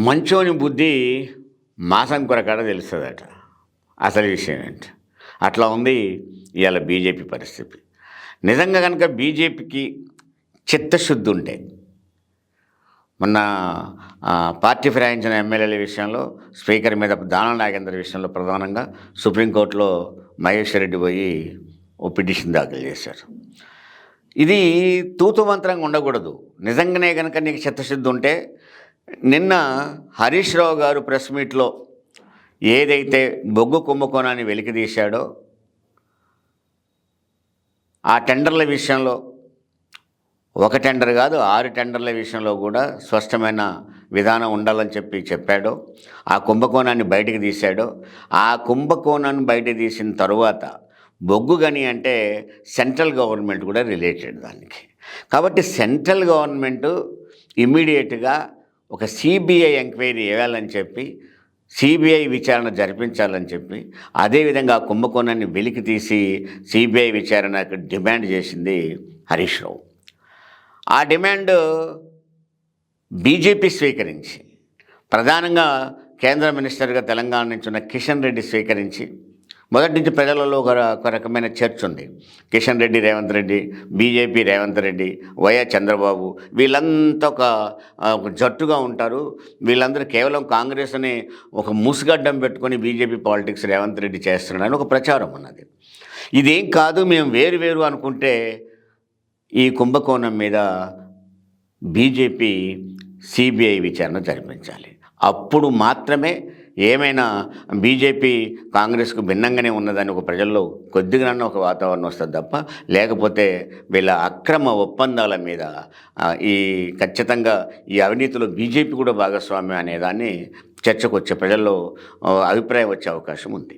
మంచోని బుద్ధి మాసం కొరకాడ తెలుస్తుందట. అసలు విషయం ఏంటి? అట్లా ఉంది ఇవాళ బీజేపీ పరిస్థితి. నిజంగా కనుక బీజేపీకి చిత్తశుద్ధి ఉంటే మొన్న పార్టీ ఫిరాయించిన ఎమ్మెల్యేల విషయంలో స్పీకర్ మీద దానం నాగేంద్ర విషయంలో ప్రధానంగా సుప్రీంకోర్టులో మహేశ్వర్ రెడ్డి పోయి ఓ పిటిషన్ దాఖలు చేశారు. ఇది తూతు మంత్రంగా ఉండకూడదు. నిజంగానే కనుక నీకు చిత్తశుద్ధి ఉంటే నిన్న హరీష్ రావు గారు ప్రెస్ మీట్లో ఏదైతే బొగ్గు కుంభకోణాన్ని వెలికితీశాడో ఆ టెండర్ల విషయంలో ఒక టెండర్ కాదు 6 టెండర్ల విషయంలో కూడా స్పష్టమైన విధానం ఉండాలని చెప్పాడో, ఆ కుంభకోణాన్ని బయటికి తీశాడో, ఆ కుంభకోణాన్ని బయట తీసిన తరువాత బొగ్గు గని అంటే సెంట్రల్ గవర్నమెంట్ కూడా రిలేటెడ్ దానికి. కాబట్టి సెంట్రల్ గవర్నమెంటు ఇమ్మీడియట్గా ఒక సిబిఐ ఎంక్వైరీ వేయాలని చెప్పి, సిబిఐ విచారణ జరిపించాలని చెప్పి, అదేవిధంగా ఆ కుంభకోణాన్ని వెలికి తీసి సిబిఐ విచారణకు డిమాండ్ చేసింది హరీష్ రావు. ఆ డిమాండ్ బీజేపీ స్వీకరించి, ప్రధానంగా కేంద్ర మినిస్టర్గా తెలంగాణ నుంచి ఉన్న కిషన్ రెడ్డి స్వీకరించి, మొదటి నుంచి ప్రజలలో ఒక రకమైన చర్చ ఉంది. కిషన్ రెడ్డి, రేవంత్ రెడ్డి, బీజేపీ రేవంత్ రెడ్డి, వైఎస్ చంద్రబాబు వీళ్ళంతా ఒక జట్టుగా ఉంటారు. వీళ్ళందరూ కేవలం కాంగ్రెస్ అని ఒక మూసుగడ్డం పెట్టుకొని బీజేపీ పాలిటిక్స్ రేవంత్ రెడ్డి చేస్తున్నాడని ఒక ప్రచారం ఉన్నది. ఇదేం కాదు, మేము వేరు అనుకుంటే ఈ కుంభకోణం మీద బీజేపీ సిబిఐ విచారణ జరిపించాలి. అప్పుడు మాత్రమే ఏమైనా బీజేపీ కాంగ్రెస్కు భిన్నంగానే ఉన్నదని ఒక ప్రజల్లో కొద్దిగా ఒక వాతావరణం వస్తుంది తప్ప, లేకపోతే వీళ్ళ అక్రమ ఒప్పందాల మీద ఖచ్చితంగా ఈ అవినీతిలో బీజేపీ కూడా భాగస్వామ్యం అనేదాన్ని చర్చకు వచ్చే ప్రజల్లో అభిప్రాయం వచ్చే అవకాశం ఉంది.